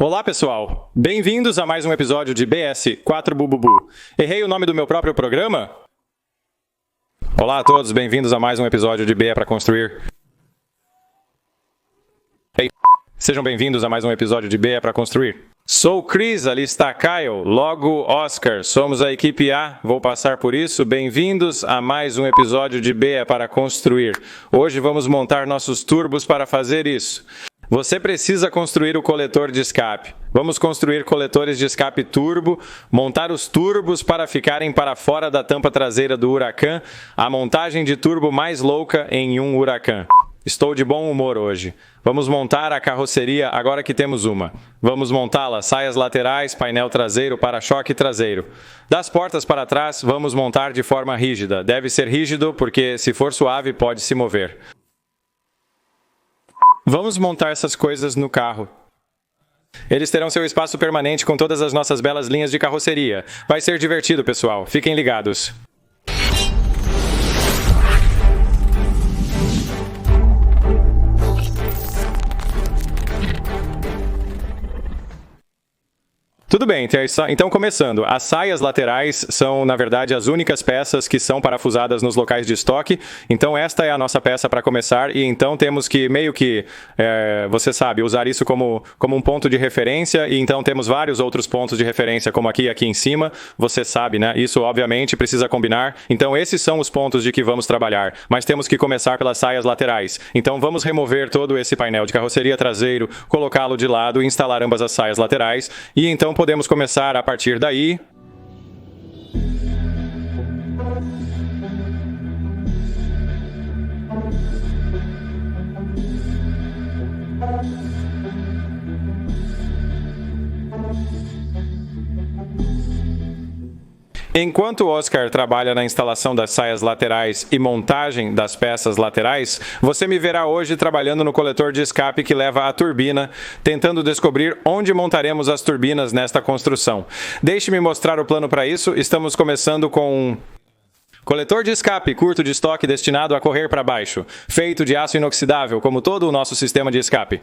Olá pessoal, bem-vindos a mais um episódio de BS 4 Bububu. Errei o nome do meu próprio programa? Olá a todos, bem-vindos a mais um episódio de BE para Construir. Ei, sejam bem-vindos a mais um episódio de BE para Construir. Sou Chris, ali está Kyle, logo Oscar, somos a equipe A, vou passar por isso. Bem-vindos a mais um episódio de BE para Construir. Hoje vamos montar nossos turbos para fazer isso. Você precisa construir o coletor de escape. Vamos construir coletores de escape turbo, montar os turbos para ficarem para fora da tampa traseira do Huracan, a montagem de turbo mais louca em um Huracan. Estou de bom humor hoje. Vamos montar a carroceria agora que temos uma. Vamos montá-la, saias laterais, painel traseiro, para-choque traseiro. Das portas para trás, vamos montar de forma rígida. Deve ser rígido porque, se for suave, pode se mover. Vamos montar essas coisas no carro. Eles terão seu espaço permanente com todas as nossas belas linhas de carroceria. Vai ser divertido, pessoal. Fiquem ligados. Tudo bem, então começando. As saias laterais são, na verdade, as únicas peças que são parafusadas nos locais de estoque. Então esta é a nossa peça para começar e então temos que meio que, você sabe, usar isso como um ponto de referência e então temos vários outros pontos de referência como aqui em cima. Você sabe, né? Isso obviamente precisa combinar. Então esses são os pontos de que vamos trabalhar, mas temos que começar pelas saias laterais. Então vamos remover todo esse painel de carroceria traseiro, colocá-lo de lado e instalar ambas as saias laterais e então podemos começar a partir daí. Enquanto o Oscar trabalha na instalação das saias laterais e montagem das peças laterais, você me verá hoje trabalhando no coletor de escape que leva à turbina, tentando descobrir onde montaremos as turbinas nesta construção. Deixe-me mostrar o plano para isso. Estamos começando com coletor de escape curto de estoque destinado a correr para baixo, feito de aço inoxidável, como todo o nosso sistema de escape.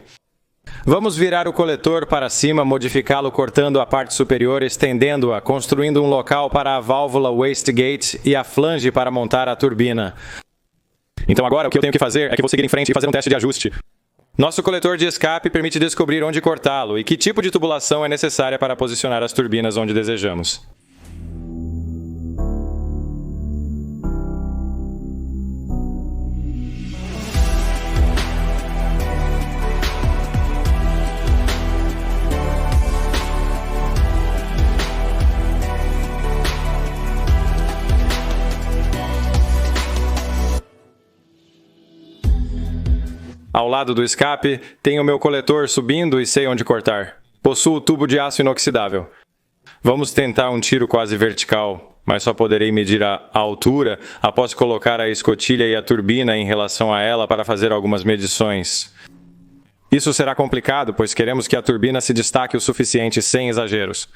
Vamos virar o coletor para cima, modificá-lo cortando a parte superior, estendendo-a, construindo um local para a válvula wastegate e a flange para montar a turbina. Então agora o que eu tenho que fazer é que vou seguir em frente e fazer um teste de ajuste. Nosso coletor de escape permite descobrir onde cortá-lo e que tipo de tubulação é necessária para posicionar as turbinas onde desejamos. Ao lado do escape, tenho meu coletor subindo e sei onde cortar. Possuo tubo de aço inoxidável. Vamos tentar um tiro quase vertical, mas só poderei medir a altura após colocar a escotilha e a turbina em relação a ela para fazer algumas medições. Isso será complicado, pois queremos que a turbina se destaque o suficiente sem exageros.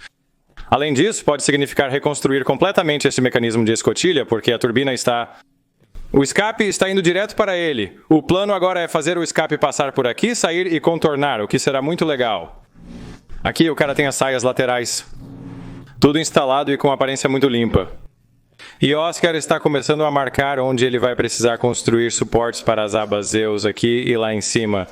Além disso, pode significar reconstruir completamente esse mecanismo de escotilha, porque a turbina está... O escape está indo direto para ele. O plano agora é fazer o escape passar por aqui, sair e contornar, o que será muito legal. Aqui o cara tem as saias laterais. Tudo instalado e com aparência muito limpa. E Oscar está começando a marcar onde ele vai precisar construir suportes para as abas Zeus aqui e lá em cima.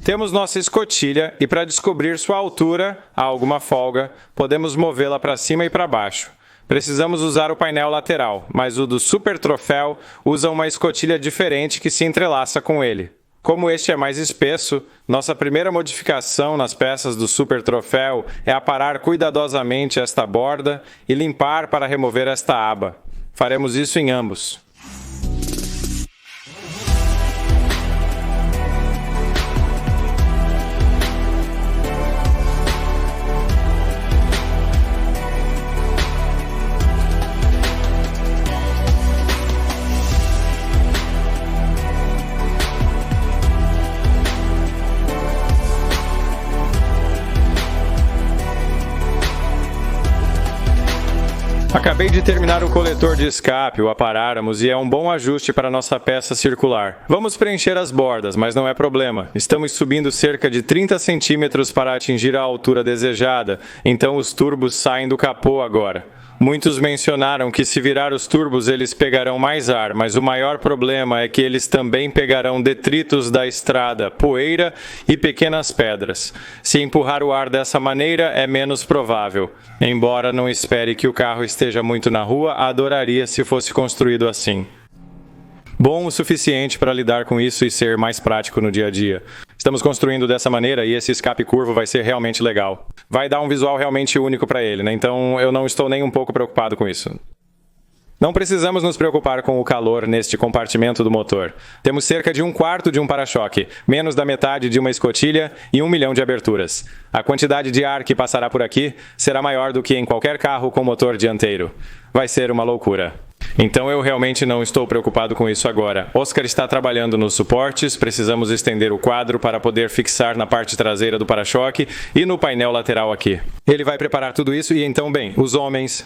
Temos nossa escotilha e para descobrir sua altura, há alguma folga, podemos movê-la para cima e para baixo. Precisamos usar o painel lateral, mas o do Super Troféu usa uma escotilha diferente que se entrelaça com ele. Como este é mais espesso, nossa primeira modificação nas peças do Super Troféu é aparar cuidadosamente esta borda e limpar para remover esta aba. Faremos isso em ambos. Acabei de terminar o coletor de escape, o aparáramos, e é um bom ajuste para nossa peça circular. Vamos preencher as bordas, mas não é problema. Estamos subindo cerca de 30 centímetros para atingir a altura desejada, então os turbos saem do capô agora. Muitos mencionaram que se virar os turbos eles pegarão mais ar, mas o maior problema é que eles também pegarão detritos da estrada, poeira e pequenas pedras. Se empurrar o ar dessa maneira é menos provável. Embora não espere que o carro esteja muito na rua, adoraria se fosse construído assim. Bom o suficiente para lidar com isso e ser mais prático no dia a dia. Estamos construindo dessa maneira e esse escape curvo vai ser realmente legal. Vai dar um visual realmente único para ele, né? Então eu não estou nem um pouco preocupado com isso. Não precisamos nos preocupar com o calor neste compartimento do motor. Temos cerca de 1/4 de um para-choque, menos da metade de uma escotilha e 1 milhão de aberturas. A quantidade de ar que passará por aqui será maior do que em qualquer carro com motor dianteiro. Vai ser uma loucura. Então eu realmente não estou preocupado com isso agora. Oscar está trabalhando nos suportes, precisamos estender o quadro para poder fixar na parte traseira do para-choque e no painel lateral aqui. Ele vai preparar tudo isso e então, bem, os homens...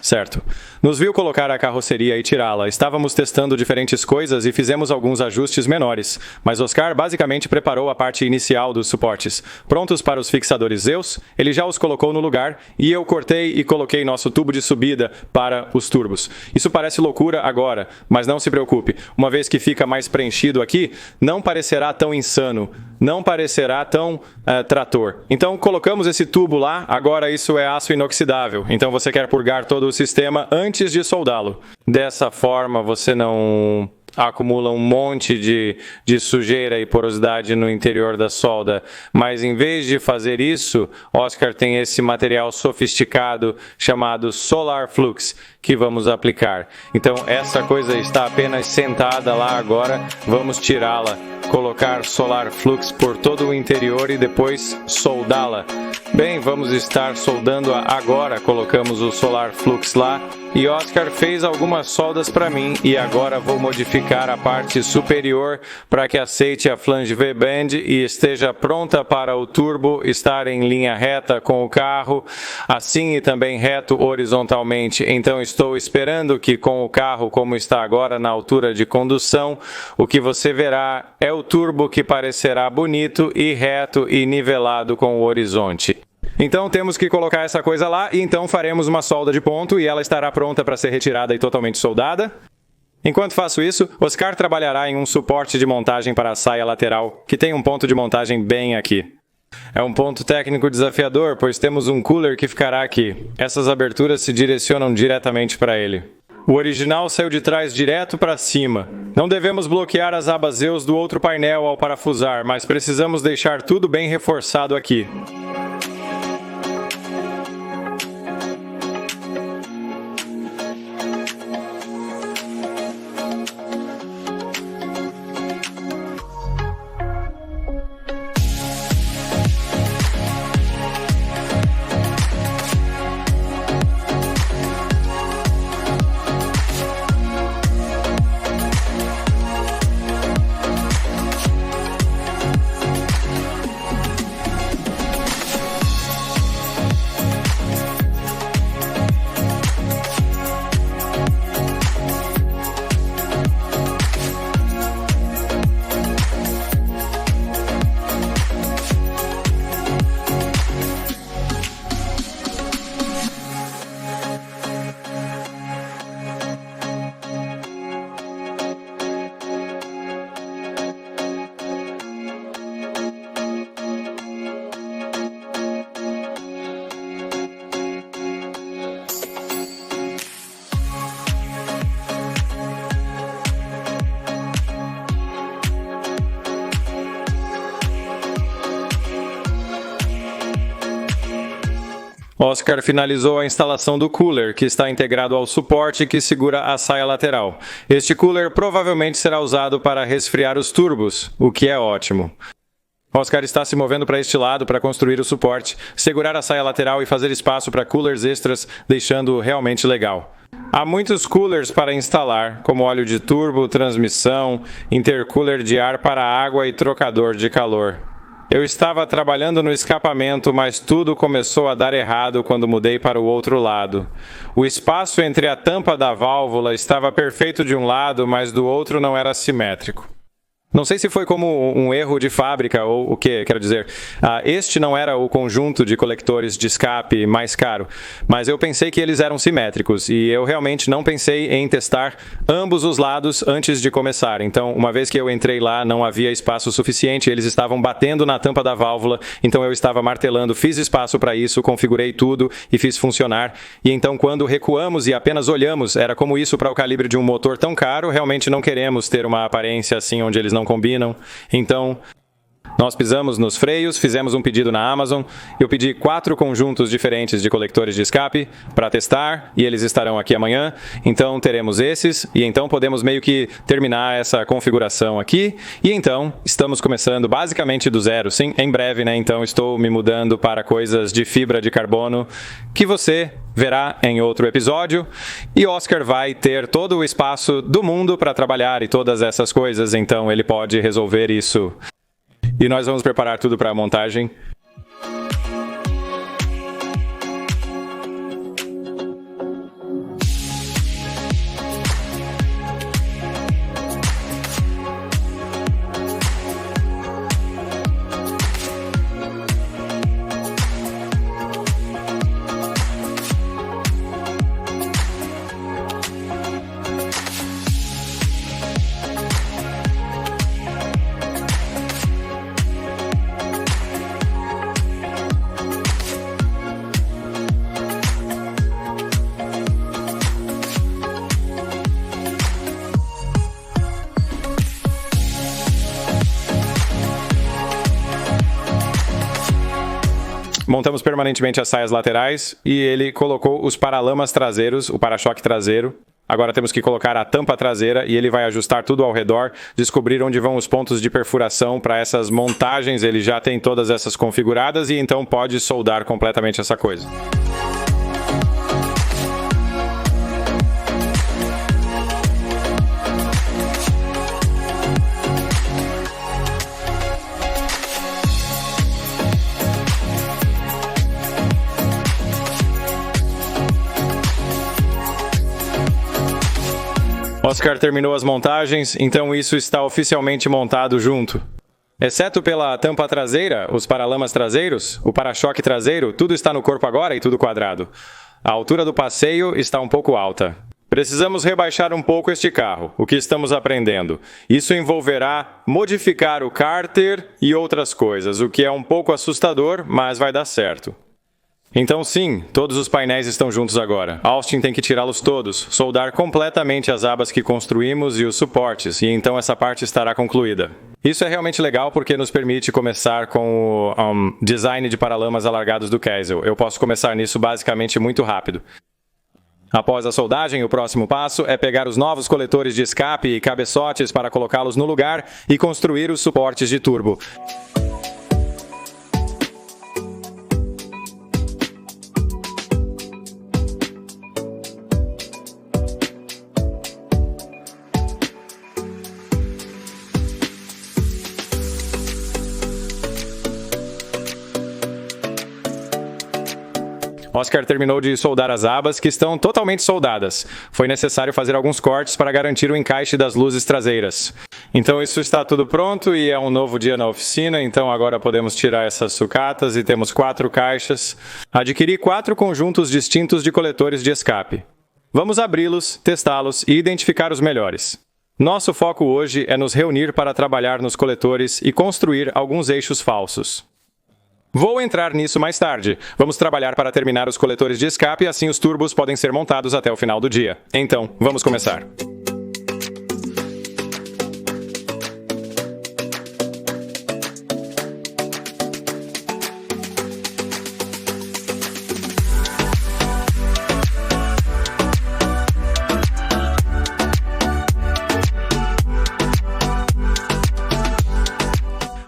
Certo. Nos viu colocar a carroceria e tirá-la. Estávamos testando diferentes coisas e fizemos alguns ajustes menores, mas Oscar basicamente preparou a parte inicial dos suportes. Prontos para os fixadores Zeus, ele já os colocou no lugar e eu cortei e coloquei nosso tubo de subida para os turbos. Isso parece loucura agora, mas não se preocupe. Uma vez que fica mais preenchido aqui, não parecerá tão insano, não parecerá tão trator. Então colocamos esse tubo lá, agora isso é aço inoxidável, então você quer purgar todo o sistema antes de soldá-lo. Dessa forma você não acumula um monte de sujeira e porosidade no interior da solda, mas em vez de fazer isso, Oscar tem esse material sofisticado chamado Solar Flux que vamos aplicar. Então essa coisa está apenas sentada lá agora, vamos tirá-la, colocar Solar Flux por todo o interior e depois soldá-la. Bem, vamos estar soldando-a agora, colocamos o Solar Flux lá e Oscar fez algumas soldas para mim e agora vou modificar a parte superior para que aceite a flange V-bend e esteja pronta para o turbo estar em linha reta com o carro, assim e também reto horizontalmente. Então estou esperando que com o carro como está agora na altura de condução, o que você verá é o turbo que parecerá bonito e reto e nivelado com o horizonte. Então temos que colocar essa coisa lá e então faremos uma solda de ponto e ela estará pronta para ser retirada e totalmente soldada. Enquanto faço isso, Oscar trabalhará em um suporte de montagem para a saia lateral, que tem um ponto de montagem bem aqui. É um ponto técnico desafiador, pois temos um cooler que ficará aqui. Essas aberturas se direcionam diretamente para ele. O original saiu de trás direto para cima. Não devemos bloquear as abas Zeus do outro painel ao parafusar, mas precisamos deixar tudo bem reforçado aqui. Oscar finalizou a instalação do cooler, que está integrado ao suporte que segura a saia lateral. Este cooler provavelmente será usado para resfriar os turbos, o que é ótimo. Oscar está se movendo para este lado para construir o suporte, segurar a saia lateral e fazer espaço para coolers extras, deixando-o realmente legal. Há muitos coolers para instalar, como óleo de turbo, transmissão, intercooler de ar para água e trocador de calor. Eu estava trabalhando no escapamento, mas tudo começou a dar errado quando mudei para o outro lado. O espaço entre a tampa da válvula estava perfeito de um lado, mas do outro não era simétrico. Não sei se foi como um erro de fábrica ou o que, quero dizer. Este não era o conjunto de coletores de escape mais caro, mas eu pensei que eles eram simétricos e eu realmente não pensei em testar ambos os lados antes de começar. Então, uma vez que eu entrei lá, não havia espaço suficiente, eles estavam batendo na tampa da válvula, então eu estava martelando, fiz espaço para isso, configurei tudo e fiz funcionar. E então, quando recuamos e apenas olhamos, era como isso para o calibre de um motor tão caro, realmente não queremos ter uma aparência assim onde eles não combinam. Então, nós pisamos nos freios, fizemos um pedido na Amazon. Eu pedi 4 conjuntos diferentes de coletores de escape para testar e eles estarão aqui amanhã. Então, teremos esses e então podemos meio que terminar essa configuração aqui. E então, estamos começando basicamente do zero. Sim, em breve, né? Então, estou me mudando para coisas de fibra de carbono que você verá em outro episódio. E Oscar vai ter todo o espaço do mundo para trabalhar e todas essas coisas. Então, ele pode resolver isso. E nós vamos preparar tudo para a montagem. Montamos permanentemente as saias laterais e ele colocou os paralamas traseiros, o para-choque traseiro. Agora temos que colocar a tampa traseira e ele vai ajustar tudo ao redor, descobrir onde vão os pontos de perfuração para essas montagens. Ele já tem todas essas configuradas e então pode soldar completamente essa coisa. Oscar terminou as montagens, então isso está oficialmente montado junto. Exceto pela tampa traseira, os paralamas traseiros, o para-choque traseiro, tudo está no corpo agora e tudo quadrado. A altura do passeio está um pouco alta. Precisamos rebaixar um pouco este carro, o que estamos aprendendo. Isso envolverá modificar o cárter e outras coisas, o que é um pouco assustador, mas vai dar certo. Então sim, todos os painéis estão juntos agora. Austin tem que tirá-los todos, soldar completamente as abas que construímos e os suportes, e então essa parte estará concluída. Isso é realmente legal porque nos permite começar com o design de paralamas alargados do Keisel. Eu posso começar nisso basicamente muito rápido. Após a soldagem, o próximo passo é pegar os novos coletores de escape e cabeçotes para colocá-los no lugar e construir os suportes de turbo. Oscar terminou de soldar as abas, que estão totalmente soldadas. Foi necessário fazer alguns cortes para garantir o encaixe das luzes traseiras. Então isso está tudo pronto e é um novo dia na oficina, então agora podemos tirar essas sucatas e temos 4 caixas. Adquiri 4 conjuntos distintos de coletores de escape. Vamos abri-los, testá-los e identificar os melhores. Nosso foco hoje é nos reunir para trabalhar nos coletores e construir alguns eixos falsos. Vou entrar nisso mais tarde. Vamos trabalhar para terminar os coletores de escape e assim os turbos podem ser montados até o final do dia. Então, vamos começar.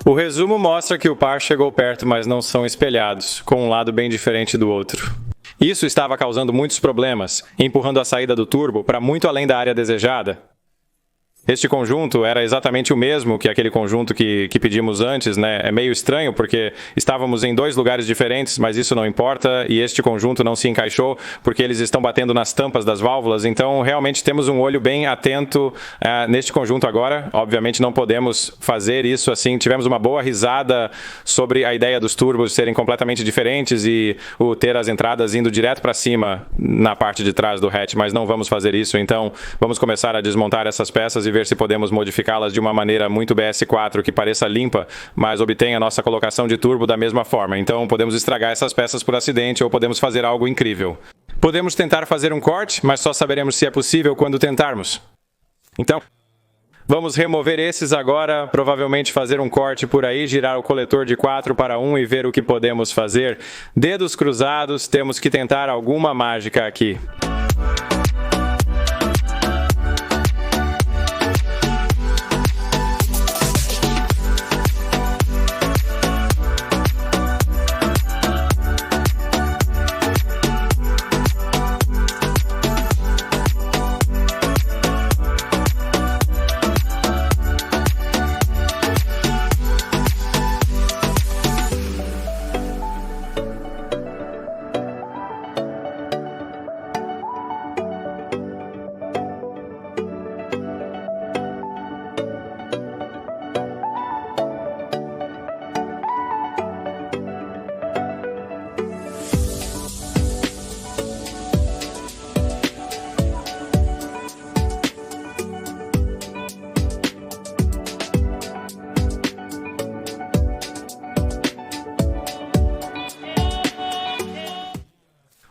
O resumo mostra que o par chegou perto, mas não são espelhados, com um lado bem diferente do outro. Isso estava causando muitos problemas, empurrando a saída do turbo para muito além da área desejada. Este conjunto era exatamente o mesmo que aquele conjunto que pedimos antes, né? É meio estranho porque estávamos em 2 lugares diferentes, mas isso não importa, e este conjunto não se encaixou porque eles estão batendo nas tampas das válvulas, então realmente temos um olho bem atento neste conjunto agora. Obviamente não podemos fazer isso assim. Tivemos uma boa risada sobre a ideia dos turbos serem completamente diferentes e o ter as entradas indo direto para cima na parte de trás do hatch, mas não vamos fazer isso, então vamos começar a desmontar essas peças e ver se podemos modificá-las de uma maneira muito BS4 que pareça limpa, mas obtenha a nossa colocação de turbo da mesma forma. Então podemos estragar essas peças por acidente ou podemos fazer algo incrível. Podemos tentar fazer um corte, mas só saberemos se é possível quando tentarmos. Então, vamos remover esses agora, provavelmente fazer um corte por aí, girar o coletor de 4 para 1 e ver o que podemos fazer. Dedos cruzados, temos que tentar alguma mágica aqui.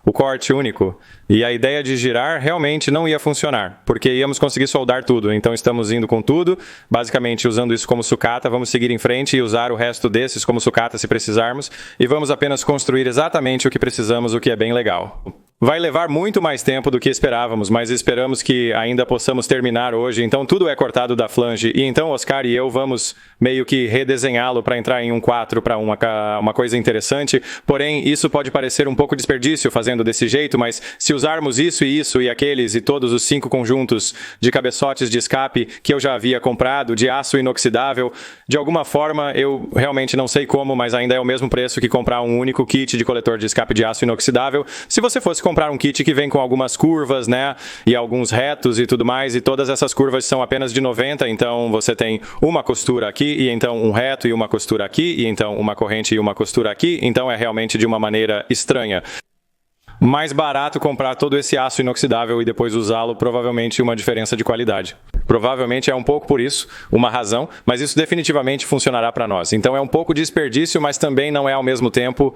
O corte único, e a ideia de girar realmente não ia funcionar, porque íamos conseguir soldar tudo, então estamos indo com tudo, basicamente usando isso como sucata, vamos seguir em frente e usar o resto desses como sucata se precisarmos, e vamos apenas construir exatamente o que precisamos, o que é bem legal. Vai levar muito mais tempo do que esperávamos, mas esperamos que ainda possamos terminar hoje, então tudo é cortado da flange, e então Oscar e eu vamos meio que redesenhá-lo para entrar em um 4 para uma coisa interessante, porém isso pode parecer um pouco desperdício fazendo desse jeito, mas se usarmos isso e aqueles e todos os 5 conjuntos de cabeçotes de escape que eu já havia comprado, de aço inoxidável, de alguma forma eu realmente não sei como, mas ainda é o mesmo preço que comprar um único kit de coletor de escape de aço inoxidável, se você fosse comprar um kit que vem com algumas curvas, né, e alguns retos e tudo mais, e todas essas curvas são apenas de 90, então você tem uma costura aqui, e então um reto e uma costura aqui, e então uma corrente e uma costura aqui, então é realmente de uma maneira estranha. Mais barato comprar todo esse aço inoxidável e depois usá-lo, provavelmente uma diferença de qualidade. Provavelmente é um pouco por isso, uma razão, mas isso definitivamente funcionará para nós. Então é um pouco desperdício, mas também não é ao mesmo tempo.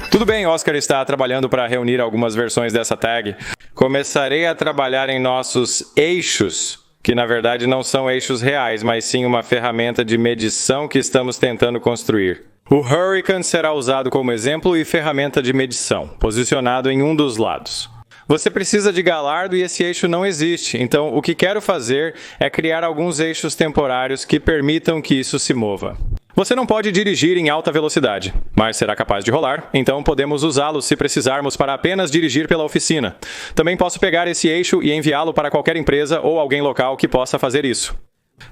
Tudo bem, Oscar está trabalhando para reunir algumas versões dessa tag. Começarei a trabalhar em nossos eixos, que na verdade não são eixos reais, mas sim uma ferramenta de medição que estamos tentando construir. O Hurricane será usado como exemplo e ferramenta de medição, posicionado em um dos lados. Você precisa de galardo e esse eixo não existe, então o que quero fazer é criar alguns eixos temporários que permitam que isso se mova. Você não pode dirigir em alta velocidade, mas será capaz de rolar, então podemos usá-los se precisarmos para apenas dirigir pela oficina. Também posso pegar esse eixo e enviá-lo para qualquer empresa ou alguém local que possa fazer isso.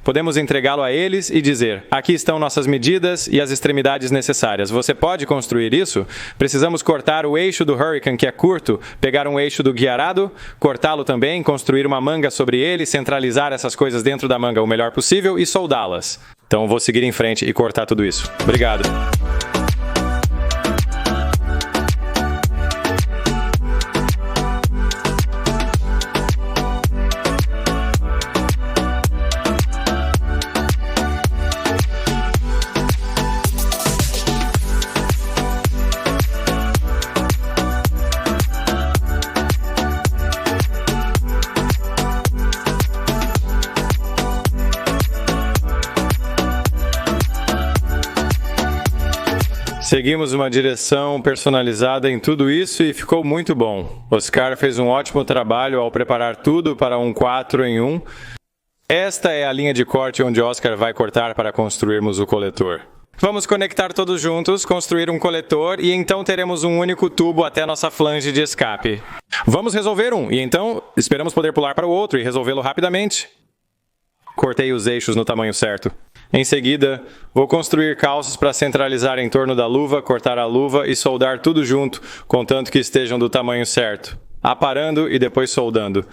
Podemos entregá-lo a eles e dizer, aqui estão nossas medidas e as extremidades necessárias. Você pode construir isso? Precisamos cortar o eixo do Hurricane, que é curto, pegar um eixo do guiarado, cortá-lo também, construir uma manga sobre ele, centralizar essas coisas dentro da manga o melhor possível e soldá-las. Então vou seguir em frente e cortar tudo isso. Obrigado. Seguimos uma direção personalizada em tudo isso e ficou muito bom. Oscar fez um ótimo trabalho ao preparar tudo para um 4 em 1. Esta é a linha de corte onde Oscar vai cortar para construirmos o coletor. Vamos conectar todos juntos, construir um coletor e então teremos um único tubo até nossa flange de escape. Vamos resolver um e então esperamos poder pular para o outro e resolvê-lo rapidamente. Cortei os eixos no tamanho certo. Em seguida, vou construir calços para centralizar em torno da luva, cortar a luva e soldar tudo junto, contanto que estejam do tamanho certo. Aparando e depois soldando.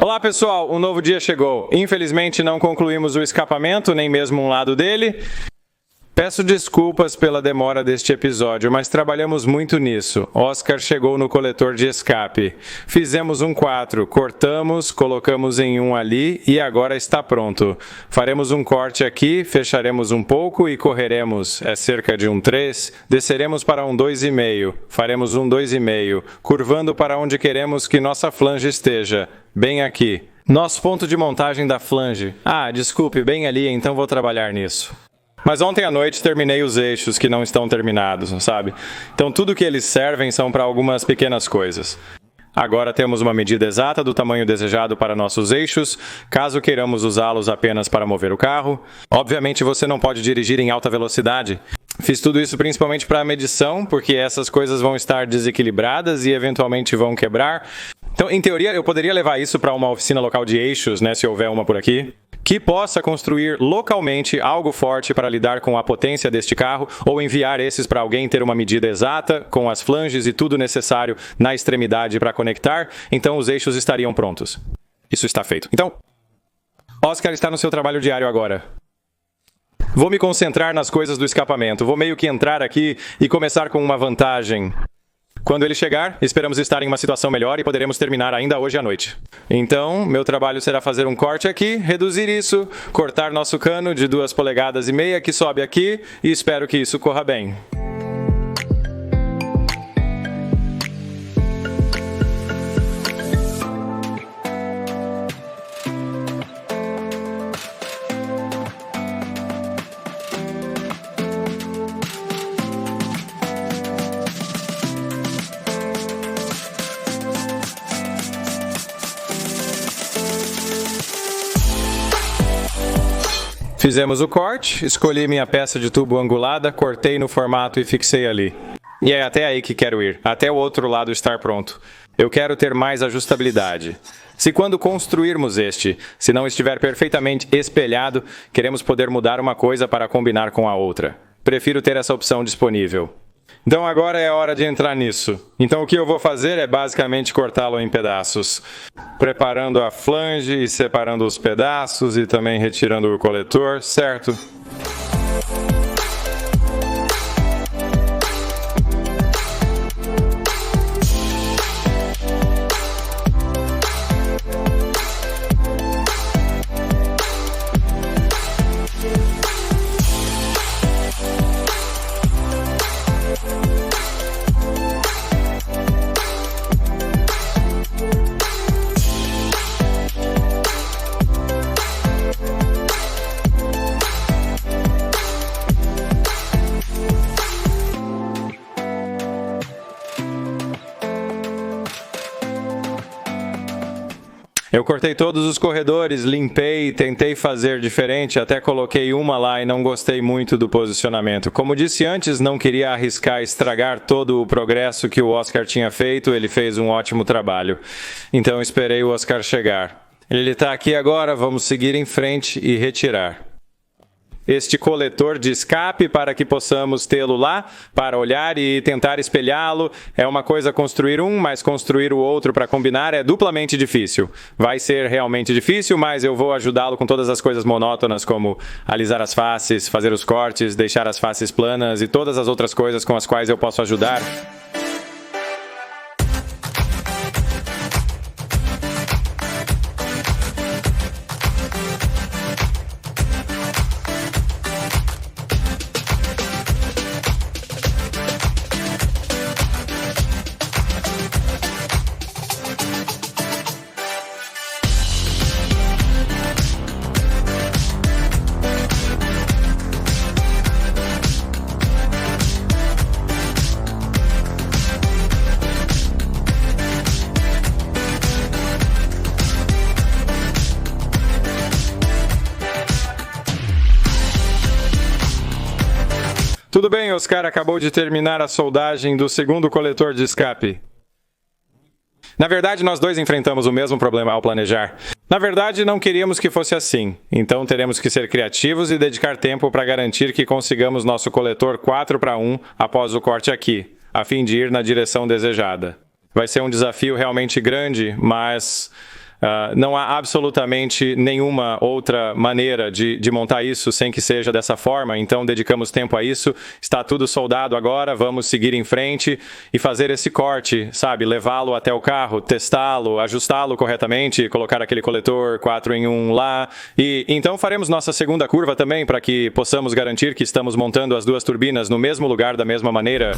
Olá pessoal, um novo dia chegou. Infelizmente não concluímos o escapamento, nem mesmo um lado dele. Peço desculpas pela demora deste episódio, mas trabalhamos muito nisso. Oscar chegou no coletor de escape. Fizemos um 4, cortamos, colocamos em um ali e agora está pronto. Faremos um corte aqui, fecharemos um pouco e correremos. É cerca de um 3. Desceremos para um 2,5. Faremos um 2,5, curvando para onde queremos que nossa flange esteja. Bem aqui. Nosso ponto de montagem da flange. Desculpe, bem ali, então vou trabalhar nisso. Mas ontem à noite terminei os eixos que não estão terminados, sabe? Então tudo que eles servem são para algumas pequenas coisas. Agora temos uma medida exata do tamanho desejado para nossos eixos, caso queiramos usá-los apenas para mover o carro. Obviamente você não pode dirigir em alta velocidade. Fiz tudo isso principalmente para a medição, porque essas coisas vão estar desequilibradas e eventualmente vão quebrar. Então, em teoria, eu poderia levar isso para uma oficina local de eixos, né, se houver uma por aqui, que possa construir localmente algo forte para lidar com a potência deste carro ou enviar esses para alguém ter uma medida exata, com as flanges e tudo necessário na extremidade para conectar, então os eixos estariam prontos. Isso está feito. Então, Oscar está no seu trabalho diário agora. Vou me concentrar nas coisas do escapamento, vou meio que entrar aqui e começar com uma vantagem. Quando ele chegar, esperamos estar em uma situação melhor e poderemos terminar ainda hoje à noite. Então, meu trabalho será fazer um corte aqui, reduzir isso, cortar nosso cano de 2,5 polegadas que sobe aqui e espero que isso corra bem. Fizemos o corte, escolhi minha peça de tubo angulada, cortei no formato e fixei ali. E é até aí que quero ir, até o outro lado estar pronto. Eu quero ter mais ajustabilidade. Se quando construirmos se não estiver perfeitamente espelhado, queremos poder mudar uma coisa para combinar com a outra. Prefiro ter essa opção disponível. Então agora é hora de entrar nisso. Então o que eu vou fazer é basicamente cortá-lo em pedaços. Preparando a flange e separando os pedaços e também retirando o coletor, certo? Eu cortei todos os corredores, limpei, tentei fazer diferente, até coloquei uma lá e não gostei muito do posicionamento. Como disse antes, não queria arriscar estragar todo o progresso que o Oscar tinha feito, ele fez um ótimo trabalho. Então esperei o Oscar chegar. Ele está aqui agora, vamos seguir em frente e retirar este coletor de escape para que possamos tê-lo lá, para olhar e tentar espelhá-lo. É uma coisa construir um, mas construir o outro para combinar é duplamente difícil. Vai ser realmente difícil, mas eu vou ajudá-lo com todas as coisas monótonas, como alisar as faces, fazer os cortes, deixar as faces planas e todas as outras coisas com as quais eu posso ajudar. Tudo bem, Oscar acabou de terminar a soldagem do segundo coletor de escape. Na verdade, nós dois enfrentamos o mesmo problema ao planejar. Na verdade, não queríamos que fosse assim. Então, teremos que ser criativos e dedicar tempo para garantir que consigamos nosso coletor 4:1 após o corte aqui, a fim de ir na direção desejada. Vai ser um desafio realmente grande, mas não há absolutamente nenhuma outra maneira de montar isso sem que seja dessa forma, então dedicamos tempo a isso. Está tudo soldado agora, vamos seguir em frente e fazer esse corte, sabe? Levá-lo até o carro, testá-lo, ajustá-lo corretamente, colocar aquele coletor 4-em-1 lá. E então faremos nossa segunda curva também para que possamos garantir que estamos montando as duas turbinas no mesmo lugar da mesma maneira.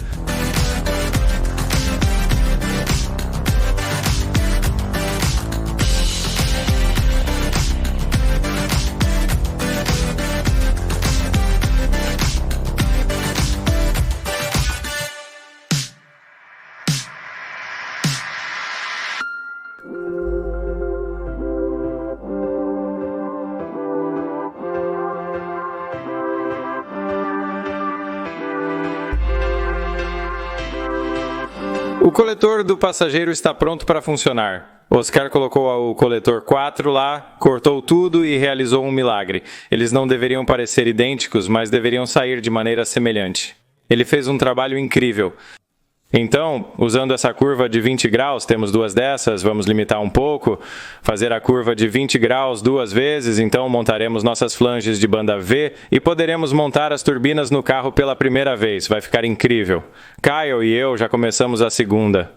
O coletor do passageiro está pronto para funcionar. Oscar colocou o coletor 4 lá, cortou tudo e realizou um milagre. Eles não deveriam parecer idênticos, mas deveriam sair de maneira semelhante. Ele fez um trabalho incrível. Então, usando essa curva de 20 graus, temos duas dessas, vamos limitar um pouco, fazer a curva de 20 graus duas vezes, então montaremos nossas flanges de banda V e poderemos montar as turbinas no carro pela primeira vez, vai ficar incrível. Kyle e eu já começamos a segunda.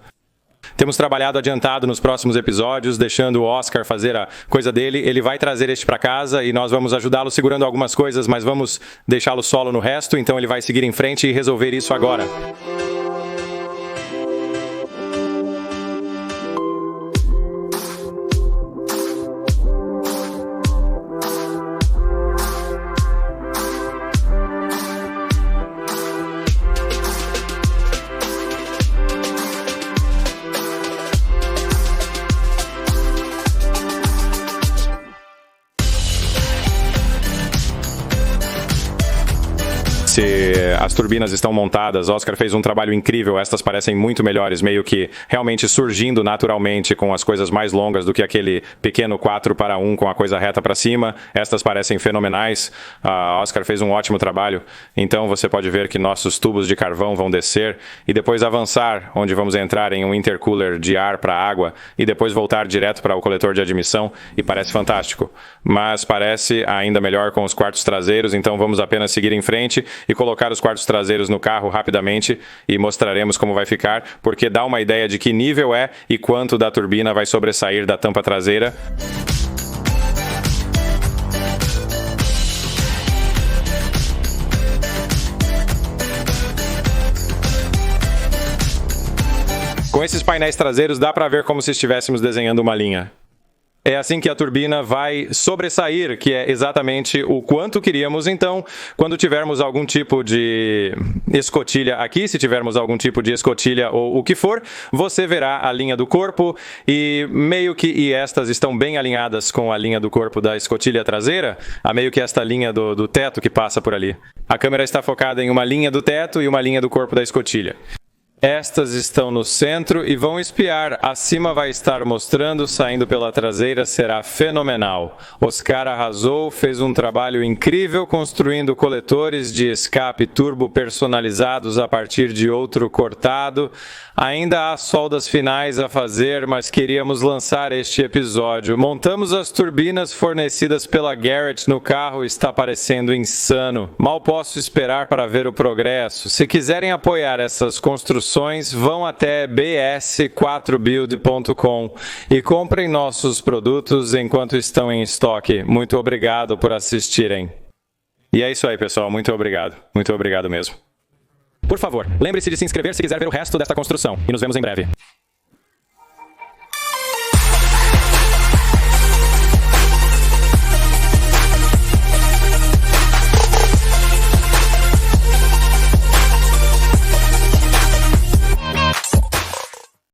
Temos trabalhado adiantado nos próximos episódios, deixando o Oscar fazer a coisa dele. Ele vai trazer este para casa e nós vamos ajudá-lo segurando algumas coisas, mas vamos deixá-lo solo no resto, então ele vai seguir em frente e resolver isso agora. Se as turbinas estão montadas, Oscar fez um trabalho incrível, estas parecem muito melhores, meio que realmente surgindo naturalmente com as coisas mais longas do que aquele pequeno 4:1 com a coisa reta para cima. Estas parecem fenomenais, Oscar fez um ótimo trabalho, então você pode ver que nossos tubos de carvão vão descer e depois avançar, onde vamos entrar em um intercooler de ar para água e depois voltar direto para o coletor de admissão e parece fantástico, mas parece ainda melhor com os quartos traseiros, então vamos apenas seguir em frente e colocar os quartos traseiros no carro rapidamente e mostraremos como vai ficar, porque dá uma ideia de que nível é e quanto da turbina vai sobressair da tampa traseira. Com esses painéis traseiros dá para ver como se estivéssemos desenhando uma linha. é assim que a turbina vai sobressair, que é exatamente o quanto queríamos. Então, quando tivermos algum tipo de escotilha aqui, se tivermos algum tipo de escotilha ou o que for, você verá a linha do corpo e meio que estas estão bem alinhadas com a linha do corpo da escotilha traseira, a meio que esta linha do teto que passa por ali. A câmera está focada em uma linha do teto e uma linha do corpo da escotilha. Estas estão no centro e vão espiar. Acima vai estar mostrando, saindo pela traseira, será fenomenal. Oscar arrasou, fez um trabalho incrível construindo coletores de escape turbo personalizados a partir de outro cortado. Ainda há soldas finais a fazer, mas queríamos lançar este episódio. Montamos as turbinas fornecidas pela Garrett no carro, está parecendo insano. Mal posso esperar para ver o progresso. Se quiserem apoiar essas construções, vão até bs4build.com e comprem nossos produtos enquanto estão em estoque. Muito obrigado por assistirem. E é isso aí, pessoal. Muito obrigado. Muito obrigado mesmo. Por favor, lembre-se de se inscrever se quiser ver o resto desta construção. E nos vemos em breve.